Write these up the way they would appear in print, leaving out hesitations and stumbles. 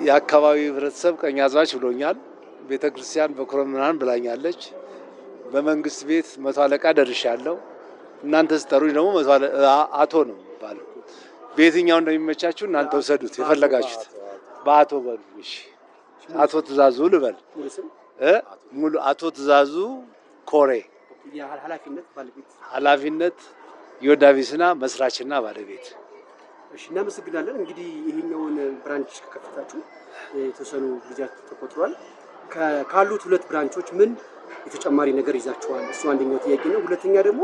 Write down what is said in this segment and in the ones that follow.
የአካባቢ ህብረተሰብ ቀኛዝማች ብሎኛል። ቤተክርስቲያን በኩረምናን ብላኛለች። በመንግስት ቤት 100 አለቃ ደርሻለሁ። እናንተ ስጠሩኝ ደግሞ አቶ ነው ባለው። በየትኛው እንደሚመቻችሁ እናንተ ወሰዱት የፈለጋችሁት። በአቶ በሉሽ። አቶ ትዛዙ ልበል ሙሉ አቶ ትዛዙ ኮሬ ኃላፊነት ዮዳቪስና መስራችና ባለቤት። እሺ እናመሰግናለን። እንግዲህ ይሄኛውን ብራንች ከከፈታችሁ የተወሰኑ ጊዜያት ተቆጥሯል። ካሉት ሁለት ብራንቾች ምን የተጨማሪ ነገር ይዛችኋል? እሱ አንደኛው ጥያቄ ነው። ሁለተኛ ደግሞ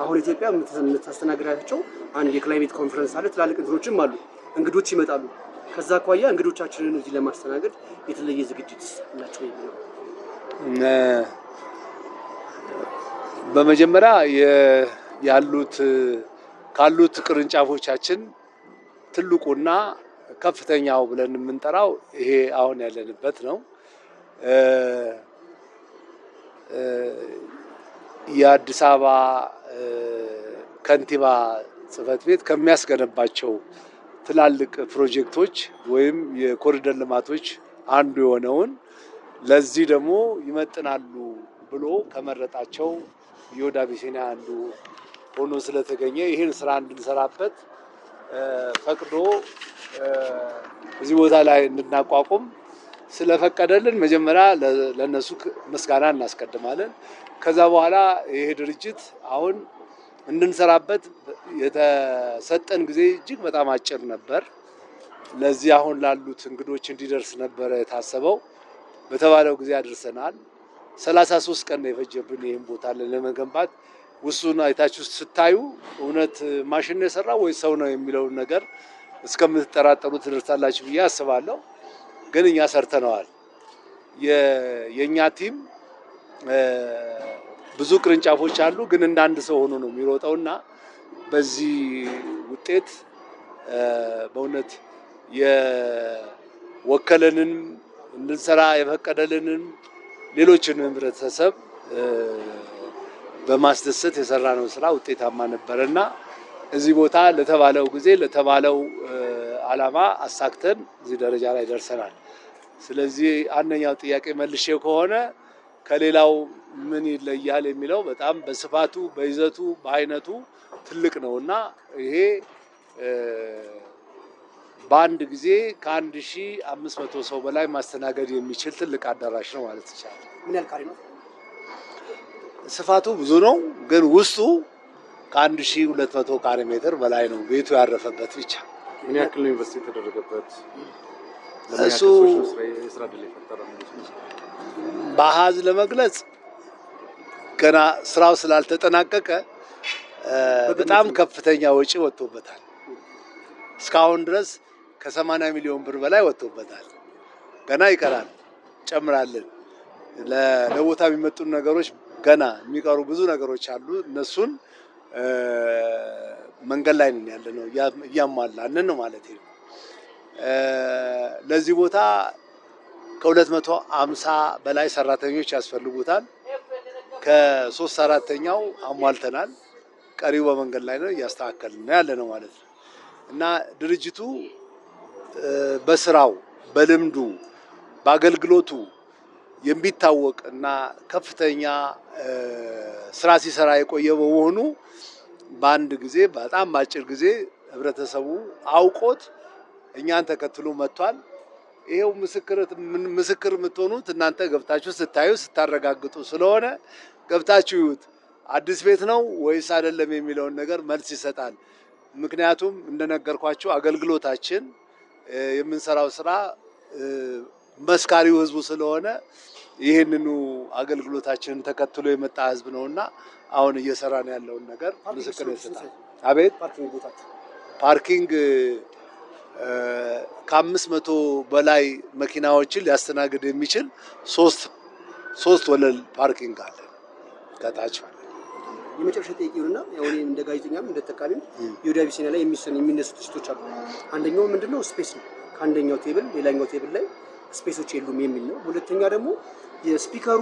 አሁን ኢትዮጵያ የምታስተናግዳቸው አንድ የክላይሜት ኮንፈረንስ አለ። ትላልቅ እንትኖችም አሉ፣ እንግዶች ይመጣሉ። ከዛ አኳያ እንግዶቻችንን እዚህ ለማስተናገድ የተለየ ዝግጅት አላችሁ ነው? በመጀመሪያ ካሉት ቅርንጫፎቻችን ትልቁና ከፍተኛው ብለን የምንጠራው ይሄ አሁን ያለንበት ነው። የአዲስ አበባ ከንቲባ ጽሕፈት ቤት ከሚያስገነባቸው ትላልቅ ፕሮጀክቶች ወይም የኮሪደር ልማቶች አንዱ የሆነውን ለዚህ ደግሞ ይመጥናሉ ብሎ ከመረጣቸው ዮዳ ቢሲኒያ አንዱ ሆኖ ስለተገኘ ይህን ስራ እንድንሰራበት ፈቅዶ እዚህ ቦታ ላይ እንድናቋቁም ስለፈቀደልን መጀመሪያ ለነሱ ምስጋና እናስቀድማለን። ከዛ በኋላ ይሄ ድርጅት አሁን እንድንሰራበት የተሰጠን ጊዜ እጅግ በጣም አጭር ነበር። ለዚህ አሁን ላሉት እንግዶች እንዲደርስ ነበር የታሰበው። በተባለው ጊዜ አድርሰናል። 33 ቀን ነው የፈጀብን ይሄን ቦታ ለመገንባት። ውሱን አይታችሁ ስታዩ እውነት ማሽን ነው የሰራው ወይ ሰው ነው የሚለውን ነገር እስከምትጠራጠሩ ትደርሳላችሁ ብዬ አስባለሁ። ግን እኛ ሰርተነዋል። የኛ ቲም ብዙ ቅርንጫፎች አሉ፣ ግን እንደ አንድ ሰው ሆኖ ነው የሚሮጠውና በዚህ ውጤት በእውነት የወከለንን እንድንሰራ የፈቀደልንን ሌሎችንም ህብረተሰብ በማስደሰት የሰራነው ስራ ውጤታማ ነበርና እዚህ ቦታ ለተባለው ጊዜ ለተባለው ዓላማ አሳክተን እዚህ ደረጃ ላይ ደርሰናል። ስለዚህ አንደኛው ጥያቄ መልሼ ከሆነ ከሌላው ምን ይለያል የሚለው በጣም በስፋቱ በይዘቱ በአይነቱ ትልቅ ነውና ይሄ በአንድ ጊዜ ከ1500 ሰው በላይ ማስተናገድ የሚችል ትልቅ አዳራሽ ነው ማለት ይቻላል። ምን ያህል ካሬ ነው? ስፋቱ ብዙ ነው፣ ግን ውስጡ ከ1200 ካሬ ሜትር በላይ ነው ቤቱ ያረፈበት ብቻ። ምን ያክል ነው ኢንቨስት የተደረገበት? እሱ በአሃዝ ለመግለጽ ገና ስራው ስላልተጠናቀቀ በጣም ከፍተኛ ወጪ ወጥቶበታል። እስካሁን ድረስ ከ80 ሚሊዮን ብር በላይ ወጥቶበታል። ገና ይቀራል፣ ጨምራለን። ለቦታ የሚመጡ ነገሮች ገና የሚቀሩ ብዙ ነገሮች አሉ። እነሱን መንገድ ላይ ነን ያለነው እያሟላን ነው ማለት ነው። ለዚህ ቦታ ከ250 በላይ ሰራተኞች ያስፈልጉታል። ከ3/4ኛው አሟልተናል። ቀሪው በመንገድ ላይ ነው፣ እያስተካከልን ነው ያለነው ማለት ነው። እና ድርጅቱ በስራው በልምዱ በአገልግሎቱ የሚታወቅ እና ከፍተኛ ስራ ሲሰራ የቆየ በመሆኑ በአንድ ጊዜ በጣም አጭር ጊዜ ህብረተሰቡ አውቆት እኛን ተከትሎ መጥቷል። ይሄው ምስክር የምትሆኑት እናንተ ገብታችሁ ስታዩ ስታረጋግጡ ስለሆነ ገብታችሁ ይዩት። አዲስ ቤት ነው ወይስ አይደለም የሚለውን ነገር መልስ ይሰጣል። ምክንያቱም እንደነገርኳችሁ አገልግሎታችን የምንሰራው ስራ መስካሪው ህዝቡ ስለሆነ ይሄንኑ አገልግሎታችንን ተከትሎ የመጣ ህዝብ ነውና አሁን እየሰራን ያለውን ነገር ምስክር ይሰጣል። አቤት ፓርኪንግ ከ500 በላይ መኪናዎችን ሊያስተናግድ የሚችል ሶስት ወለል ፓርኪንግ አለ ከታች። የመጨረሻ ጥያቄውና ያው እኔ እንደ ጋዜጠኛም እንደ ተጠቃሚም ዮዳ ቢሲኒያ ላይ የሚነሱ ትችቶች አሉ። አንደኛው ምንድነው ስፔስ ነው። ከአንደኛው ቴብል ሌላኛው ቴብል ላይ ስፔሶች የሉም የሚል ነው። ሁለተኛ ደግሞ የስፒከሩ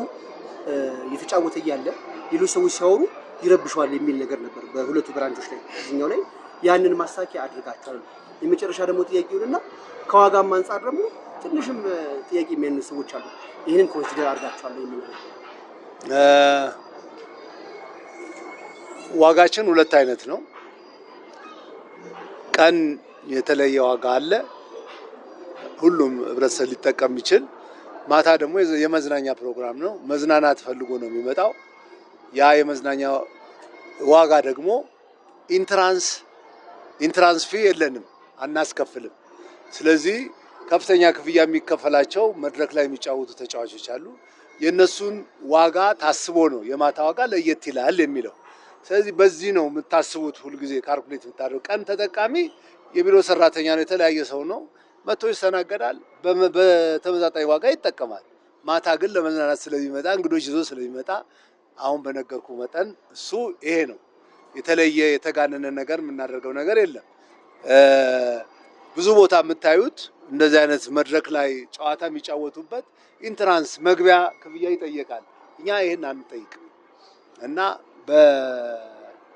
የተጫወተ እያለ ሌሎች ሰዎች ሲያወሩ ይረብሻል የሚል ነገር ነበር በሁለቱ ብራንቾች ላይ። እዚህኛው ላይ ያንን ማሳኪያ አድርጋችኋል። የመጨረሻ ደግሞ ጥያቄውና ከዋጋም አንፃር ደግሞ ትንሽም ጥያቄ የሚያነሱ ሰዎች አሉ። ይህንን ኮንሲደር አድርጋችኋል የሚለው ዋጋችን ሁለት አይነት ነው። ቀን የተለየ ዋጋ አለ፣ ሁሉም ህብረተሰብ ሊጠቀም የሚችል። ማታ ደግሞ የመዝናኛ ፕሮግራም ነው፣ መዝናናት ፈልጎ ነው የሚመጣው። ያ የመዝናኛ ዋጋ ደግሞ ኢንትራንስ ፊ የለንም፣ አናስከፍልም። ስለዚህ ከፍተኛ ክፍያ የሚከፈላቸው መድረክ ላይ የሚጫወቱ ተጫዋቾች አሉ። የነሱን ዋጋ ታስቦ ነው የማታ ዋጋ ለየት ይላል የሚለው። ስለዚህ በዚህ ነው የምታስቡት፣ ሁልጊዜ ካልኩሌት የምታደርጉት። ቀን ተጠቃሚ የቢሮ ሰራተኛ ነው፣ የተለያየ ሰው ነው፣ መጥቶ ይስተናገዳል፣ በተመጣጣኝ ዋጋ ይጠቀማል። ማታ ግን ለመዝናናት ስለሚመጣ፣ እንግዶች ይዞ ስለሚመጣ አሁን በነገርኩ መጠን እሱ ይሄ ነው። የተለየ የተጋነነ ነገር የምናደርገው ነገር የለም። ብዙ ቦታ የምታዩት እንደዚህ አይነት መድረክ ላይ ጨዋታ የሚጫወቱበት ኢንትራንስ መግቢያ ክፍያ ይጠየቃል። እኛ ይሄን አንጠይቅም እና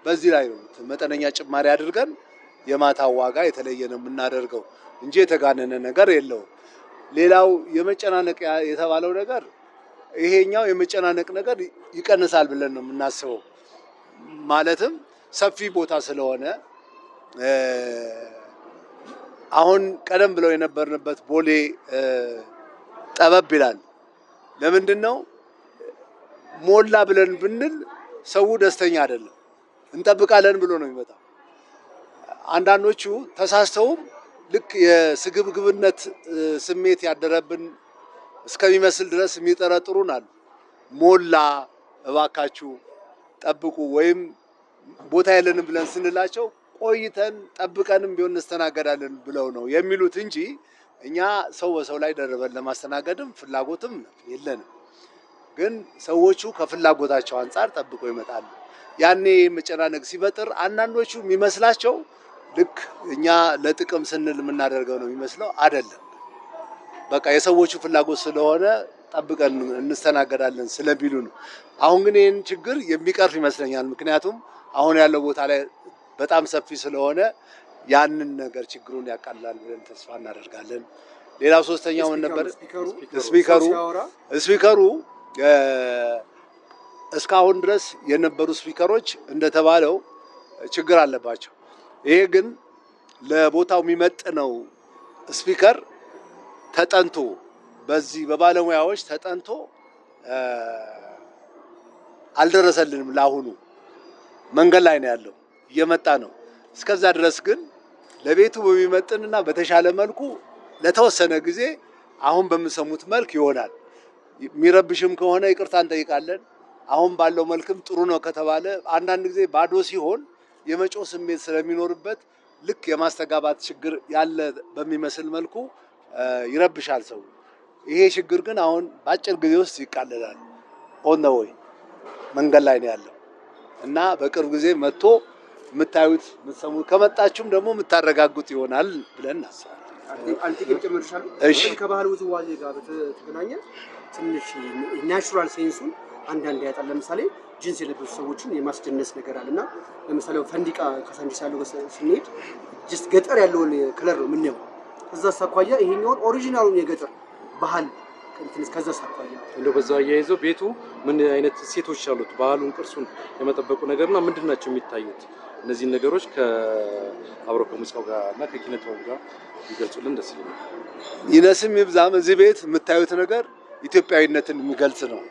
በዚህ ላይ ነው መጠነኛ ጭማሪ አድርገን የማታው ዋጋ የተለየ ነው የምናደርገው እንጂ የተጋነነ ነገር የለውም። ሌላው የመጨናነቅ የተባለው ነገር ይሄኛው የመጨናነቅ ነገር ይቀንሳል ብለን ነው የምናስበው። ማለትም ሰፊ ቦታ ስለሆነ አሁን ቀደም ብለው የነበርንበት ቦሌ ጠበብ ይላል። ለምንድን ነው ሞላ ብለን ብንል ሰው ደስተኛ አይደለም፣ እንጠብቃለን ብሎ ነው የሚመጣው። አንዳንዶቹ ተሳስተውም ልክ የስግብግብነት ስሜት ያደረብን እስከሚመስል ድረስ የሚጠረጥሩን አሉ። ሞላ እባካችሁ ጠብቁ ወይም ቦታ የለንም ብለን ስንላቸው ቆይተን ጠብቀንም ቢሆን እንስተናገዳለን ብለው ነው የሚሉት እንጂ እኛ ሰው በሰው ላይ ደርበን ለማስተናገድም ፍላጎትም የለንም። ግን ሰዎቹ ከፍላጎታቸው አንጻር ጠብቀው ይመጣሉ። ያኔ መጨናነቅ ሲፈጥር አንዳንዶቹ የሚመስላቸው ልክ እኛ ለጥቅም ስንል የምናደርገው ነው የሚመስለው። አይደለም። በቃ የሰዎቹ ፍላጎት ስለሆነ ጠብቀን እንስተናገዳለን ስለሚሉ ነው። አሁን ግን ይህን ችግር የሚቀርፍ ይመስለኛል። ምክንያቱም አሁን ያለው ቦታ ላይ በጣም ሰፊ ስለሆነ ያንን ነገር ችግሩን ያቃልላል ብለን ተስፋ እናደርጋለን። ሌላው ሶስተኛው ምን ነበር? ስፒከሩ እስካሁን ድረስ የነበሩ ስፒከሮች እንደተባለው ችግር አለባቸው። ይሄ ግን ለቦታው የሚመጥነው ስፒከር ተጠንቶ በዚህ በባለሙያዎች ተጠንቶ አልደረሰልንም። ለአሁኑ መንገድ ላይ ነው ያለው፣ እየመጣ ነው። እስከዛ ድረስ ግን ለቤቱ በሚመጥንና በተሻለ መልኩ ለተወሰነ ጊዜ አሁን በምሰሙት መልክ ይሆናል። የሚረብሽም ከሆነ ይቅርታ እንጠይቃለን። አሁን ባለው መልክም ጥሩ ነው ከተባለ አንዳንድ ጊዜ ባዶ ሲሆን የመጮ ስሜት ስለሚኖርበት ልክ የማስተጋባት ችግር ያለ በሚመስል መልኩ ይረብሻል ሰው። ይሄ ችግር ግን አሁን በአጭር ጊዜ ውስጥ ይቃለላል። ኦን ዘ ዌይ መንገድ ላይ ነው ያለው እና በቅርብ ጊዜ መጥቶ የምታዩት የምትሰሙት፣ ከመጣችሁም ደግሞ የምታረጋጉት ይሆናል ብለን እናስባለን። አንተ ግን ጨምርሻለሁ። እሺ፣ ከባህል ውዝዋዜ ጋር በተገናኘ ትንሽ ናቹራል ሴንሱን አንዳንድ ያጣል። ለምሳሌ ጂንስ የለበሱ ሰዎችን የማስደነስ ነገር አለና ለምሳሌ ፈንዲቃ ካሳንቺስ ያለው ስንሄድ ጀስት ገጠር ያለውን ከለር ነው የምናየው። ከዛ ሳኳያ ይሄኛውን ኦሪጂናሉን የገጠር ባህል እንትንስ ከዛ ሳኳያ እንደው በዛ አያይዘው ቤቱ ምን አይነት ሴቶች አሉት ባህሉን ቅርሱን የመጠበቁ ነገርና ምንድናቸው የሚታዩት እነዚህ ነገሮች ከአብሮ ከሙዚቃው ጋርና ከኪነቶው ጋር ይገልጹልን ደስ ይላል። ይነስም ይብዛም እዚህ ቤት የምታዩት ነገር ኢትዮጵያዊነትን የሚገልጽ ነው።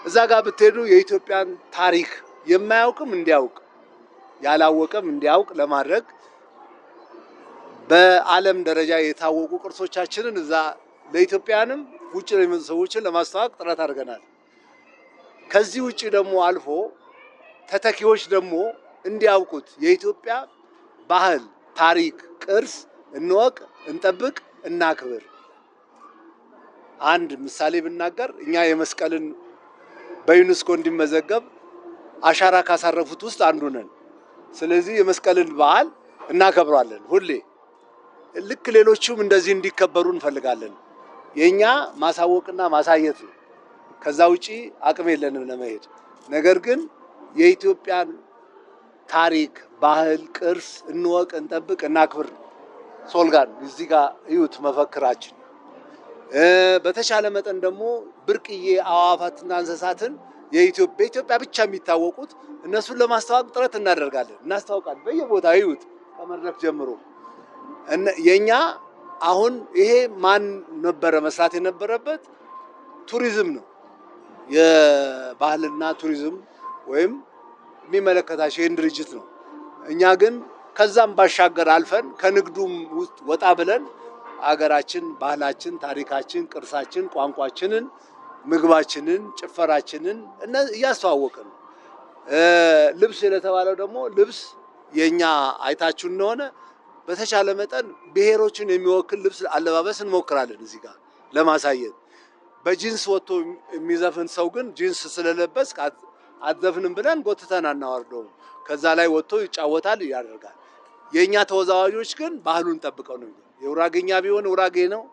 እዛ ጋር ብትሄዱ የኢትዮጵያን ታሪክ የማያውቅም እንዲያውቅ ያላወቀም እንዲያውቅ ለማድረግ በዓለም ደረጃ የታወቁ ቅርሶቻችንን እዛ ለኢትዮጵያንም ውጭ ለሚመጡ ሰዎችን ለማስተዋወቅ ጥረት አድርገናል። ከዚህ ውጭ ደግሞ አልፎ ተተኪዎች ደግሞ እንዲያውቁት የኢትዮጵያ ባህል፣ ታሪክ፣ ቅርስ እንወቅ፣ እንጠብቅ፣ እናክብር። አንድ ምሳሌ ብናገር እኛ የመስቀልን በዩኔስኮ እንዲመዘገብ አሻራ ካሳረፉት ውስጥ አንዱ ነን። ስለዚህ የመስቀልን በዓል እናከብራለን ሁሌ። ልክ ሌሎቹም እንደዚህ እንዲከበሩ እንፈልጋለን። የኛ ማሳወቅና ማሳየት ነው። ከዛ ውጪ አቅም የለንም ለመሄድ። ነገር ግን የኢትዮጵያን ታሪክ፣ ባህል፣ ቅርስ እንወቅ፣ እንጠብቅ፣ እናክብር። ሶልጋን እዚህ ጋር እዩት መፈክራችን። በተሻለ መጠን ደግሞ ብርቅዬ አዋፋትና እንስሳትን በኢትዮጵያ ብቻ የሚታወቁት እነሱን ለማስተዋወቅ ጥረት እናደርጋለን፣ እናስተዋውቃለን። በየቦታው ይዩት ከመድረክ ጀምሮ የኛ አሁን ይሄ ማን ነበረ መስራት የነበረበት? ቱሪዝም ነው፣ የባህልና ቱሪዝም ወይም የሚመለከታቸው ይህን ድርጅት ነው። እኛ ግን ከዛም ባሻገር አልፈን ከንግዱም ውስጥ ወጣ ብለን አገራችን፣ ባህላችን፣ ታሪካችን፣ ቅርሳችን፣ ቋንቋችንን፣ ምግባችንን፣ ጭፈራችንን እያስተዋወቅን ነው። ልብስ ለተባለው ደግሞ ልብስ የኛ አይታችሁ እንደሆነ በተቻለ መጠን ብሔሮችን የሚወክል ልብስ አለባበስ እንሞክራለን እዚህ ጋር ለማሳየት። በጂንስ ወጥቶ የሚዘፍን ሰው ግን ጂንስ ስለለበስ አትዘፍንም ብለን ጎትተን አናወርደውም። ከዛ ላይ ወጥቶ ይጫወታል፣ ያደርጋል። የኛ ተወዛዋዦች ግን ባህሉን ጠብቀው ነው። የውራጌኛ ቢሆን ውራጌ ነው፣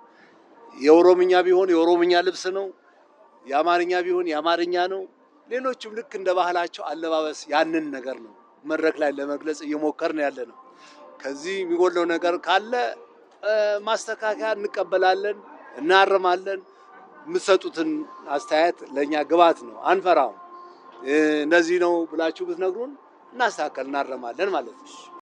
የኦሮምኛ ቢሆን የኦሮምኛ ልብስ ነው፣ የአማርኛ ቢሆን የአማርኛ ነው። ሌሎችም ልክ እንደ ባህላቸው አለባበስ ያንን ነገር ነው መድረክ ላይ ለመግለጽ እየሞከርን ያለ ነው። ከዚህ የሚጎለው ነገር ካለ ማስተካከያ እንቀበላለን፣ እናርማለን። የምትሰጡትን አስተያየት ለኛ ግባት ነው፣ አንፈራም። እንደዚህ ነው ብላችሁ ብትነግሩን እናስተካከል፣ እናርማለን ማለት ነው።